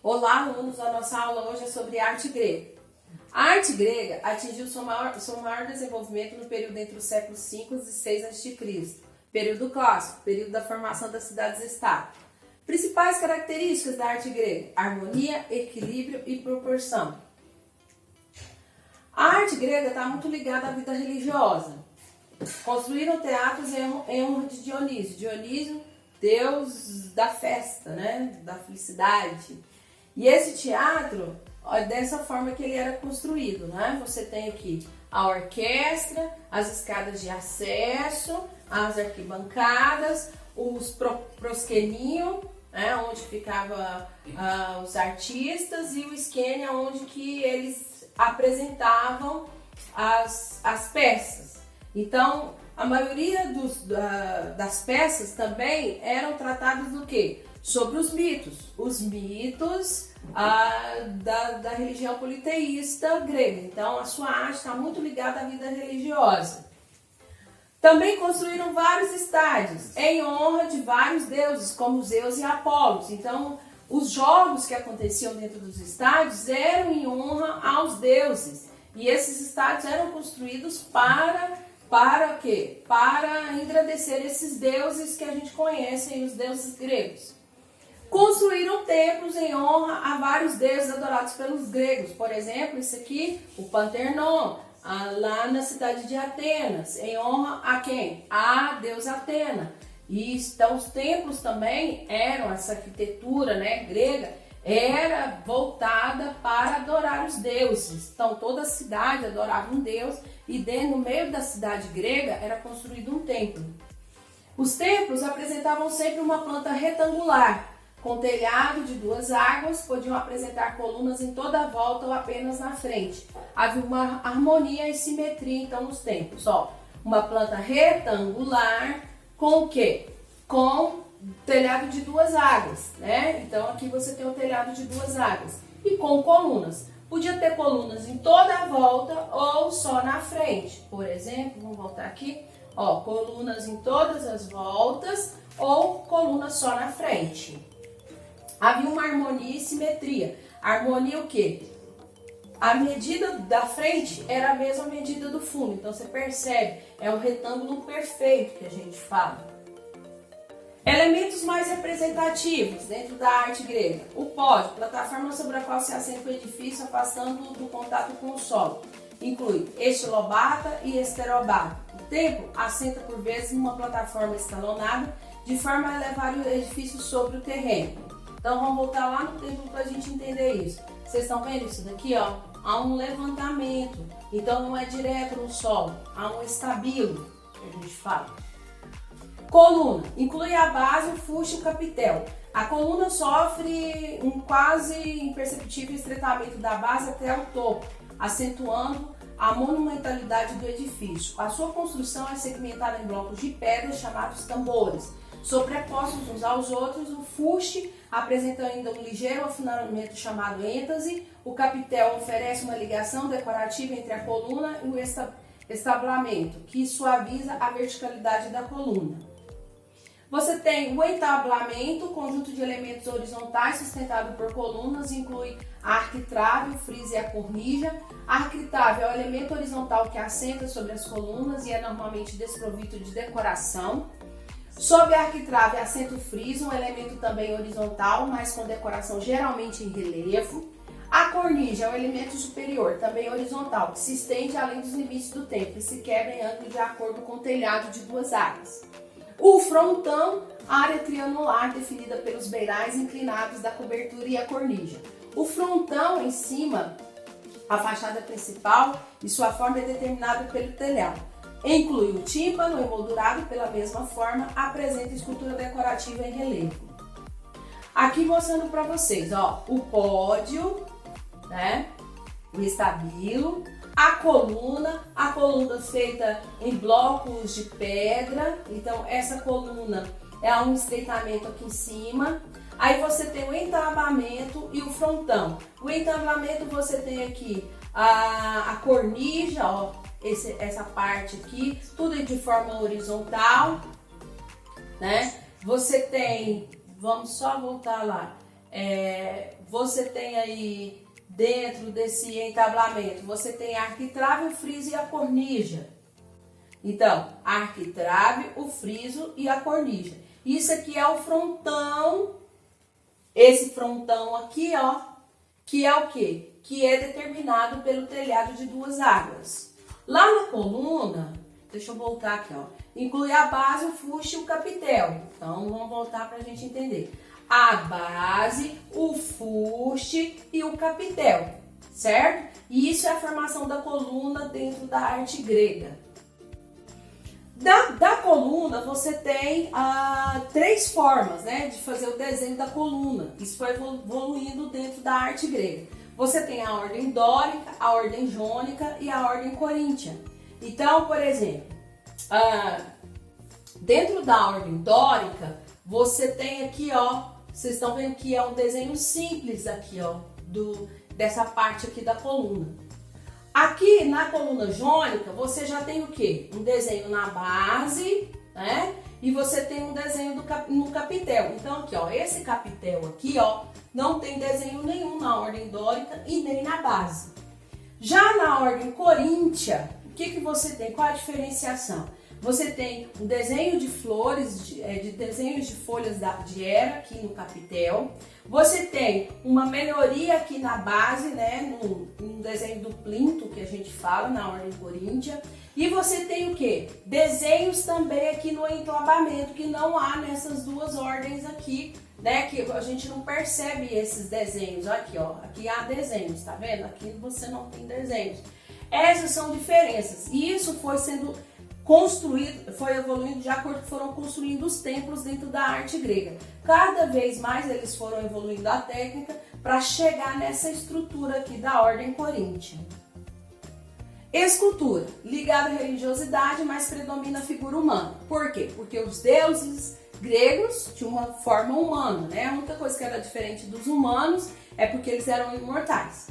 Olá, alunos! A nossa aula hoje é sobre arte grega. A arte grega atingiu seu maior desenvolvimento no período entre os séculos V e VI a.C., período clássico, período da formação das cidades-estado. Principais características da arte grega: harmonia, equilíbrio e proporção. A arte grega está muito ligada à vida religiosa. Construíram teatros em honra de Dionísio. Dionísio, deus da festa, né? Da felicidade. E esse teatro, dessa forma que ele era construído, né? Você tem aqui a orquestra, as escadas de acesso, as arquibancadas, os prosquenium, né? Onde ficavam os artistas, e o esquênia, onde que eles apresentavam as peças. Então, a maioria das peças também eram tratadas do quê? Sobre os mitos da religião politeísta grega. Então, a sua arte está muito ligada à vida religiosa. Também construíram vários estádios em honra de vários deuses, como Zeus e Apolos. Então, os jogos que aconteciam dentro dos estádios eram em honra aos deuses. E esses estádios eram construídos para quê? Para engrandecer esses deuses que a gente conhece, os deuses gregos. Construíram templos em honra a vários deuses adorados pelos gregos. Por exemplo, isso aqui, o Panternon, lá na cidade de Atenas, em honra a quem? A deusa Atena. E então os templos também eram, essa arquitetura, né, grega, era voltada para adorar os deuses. Então toda a cidade adorava um deus, e no meio da cidade grega era construído um templo. Os templos apresentavam sempre uma planta retangular, com telhado de duas águas, podiam apresentar colunas em toda a volta ou apenas na frente. Havia uma harmonia e simetria então nos templos. Ó, uma planta retangular com o quê? Com telhado de duas águas, né? Então aqui você tem o telhado de duas águas e com colunas. Podia ter colunas em toda a volta ou só na frente. Por exemplo, vamos voltar aqui, ó, colunas em todas as voltas ou colunas só na frente. Havia uma harmonia e simetria. Harmonia o quê? A medida da frente era a mesma medida do fundo. Então você percebe, é um retângulo perfeito que a gente fala. Elementos mais representativos dentro da arte grega: o pódio, plataforma sobre a qual se assenta o edifício, afastando do contato com o solo. Inclui estilobata e esterobata. O templo assenta por vezes numa plataforma escalonada, de forma a elevar o edifício sobre o terreno. Então vamos voltar lá no templo para a gente entender isso. Vocês estão vendo isso daqui, ó? Há um levantamento. Então não é direto no solo, há um estabilo, que a gente fala. Coluna, inclui a base, o fuste e o capitel. A coluna sofre um quase imperceptível estreitamento da base até o topo, acentuando a monumentalidade do edifício. A sua construção é segmentada em blocos de pedra chamados tambores, sobrepostos uns aos outros. O fuste apresenta ainda um ligeiro afinamento chamado êntase. O capitel oferece uma ligação decorativa entre a coluna e o establamento, que suaviza a verticalidade da coluna. Você tem o entablamento, conjunto de elementos horizontais sustentado por colunas, inclui a arquitrave, o friso e a cornija. A arquitrave é o elemento horizontal que assenta sobre as colunas e é normalmente desprovido de decoração. Sob a arquitrave assenta o friso, um elemento também horizontal, mas com decoração geralmente em relevo. A cornija é o elemento superior, também horizontal, que se estende além dos limites do templo e se quebra em ângulo de acordo com o telhado de duas áreas. O frontão, área triangular definida pelos beirais inclinados da cobertura, e a cornija. O frontão em cima, a fachada principal, e sua forma é determinada pelo telhado. Inclui o tímpano emoldurado pela mesma forma, apresenta escultura decorativa em relevo. Aqui mostrando para vocês, ó, o pódio, né? O estabilo, a coluna feita em blocos de pedra. Então essa coluna é um estreitamento aqui em cima. Aí você tem o entablamento e o frontão. O entablamento você tem aqui a cornija, ó, essa parte aqui, tudo de forma horizontal, né? Você tem, vamos só voltar lá, você tem aí, dentro desse entablamento, você tem a arquitrave, o friso e a cornija. Então, a arquitrave, o friso e a cornija. Isso aqui é o frontão, esse frontão aqui, ó, que é o quê? Que é determinado pelo telhado de duas águas. Lá na coluna, deixa eu voltar aqui, ó, inclui a base, o fuste e o capitel. Então, vamos voltar para a gente entender. A base, o fuste e o capitel, certo? E isso é a formação da coluna dentro da arte grega. Da coluna, você tem três formas, né, de fazer o desenho da coluna. Isso foi evoluindo dentro da arte grega. Você tem a ordem dórica, a ordem jônica e a ordem coríntia. Então, por exemplo, dentro da ordem dórica, você tem aqui, ó, vocês estão vendo que é um desenho simples aqui, ó, dessa parte aqui da coluna. Aqui na coluna jônica, você já tem o quê? Um desenho na base, né? E você tem um desenho no capitel. Então aqui, ó, esse capitel aqui, ó, não tem desenho nenhum na ordem dórica e nem na base. Já na ordem coríntia, o que você tem? Qual a diferenciação? Você tem um desenho de flores, de desenhos de folhas de era aqui no capitel. Você tem uma melhoria aqui na base, né, no desenho do plinto, que a gente fala na ordem coríntia. E você tem o quê? Desenhos também aqui no enclavamento, que não há nessas duas ordens aqui, né, que a gente não percebe esses desenhos. Aqui, ó, aqui há desenhos, tá vendo? Aqui você não tem desenhos. Essas são diferenças. E isso foi sendo construído, foi evoluindo de acordo que foram construindo os templos dentro da arte grega. Cada vez mais eles foram evoluindo a técnica para chegar nessa estrutura aqui da ordem coríntia. Escultura, ligada à religiosidade, mas predomina a figura humana. Por quê? Porque os deuses gregos tinham uma forma humana, né? A única coisa que era diferente dos humanos é porque eles eram imortais.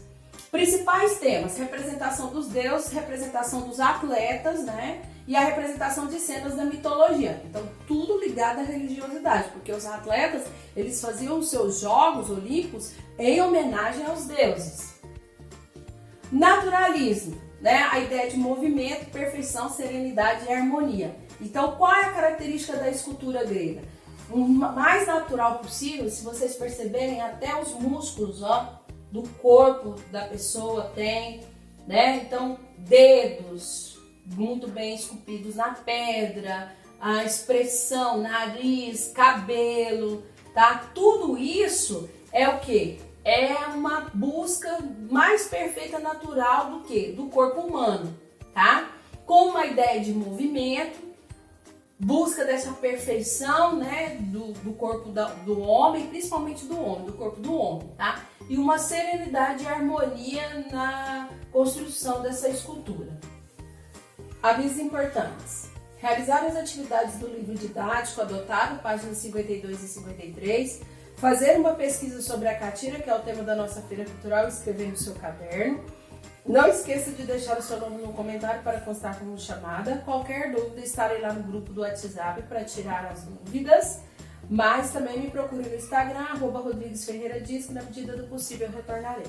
Principais temas: representação dos deuses, representação dos atletas, né? E a representação de cenas da mitologia. Então, tudo ligado à religiosidade, porque os atletas, eles faziam os seus jogos olímpicos em homenagem aos deuses. Naturalismo, né? A ideia de movimento, perfeição, serenidade e harmonia. Então, qual é a característica da escultura grega? O mais natural possível, se vocês perceberem, até os músculos, ó, do corpo da pessoa tem, né? Então, dedos muito bem esculpidos na pedra, a expressão, nariz, cabelo, tá? Tudo isso é o quê? É uma busca mais perfeita, natural do que? Do corpo humano, tá? Com uma ideia de movimento, busca dessa perfeição, né, do corpo do homem, principalmente do homem, do corpo do homem, tá? E uma serenidade e harmonia na construção dessa escultura. Avisos importantes. Realizar as atividades do livro didático adotado, páginas 52 e 53. Fazer uma pesquisa sobre a catira, que é o tema da nossa feira cultural, e escrever no seu caderno. Não esqueça de deixar o seu nome no comentário para constar como chamada. Qualquer dúvida, estarei lá no grupo do WhatsApp para tirar as dúvidas. Mas também me procure no Instagram, @RodriguesFerreira, diz que na medida do possível eu retornarei.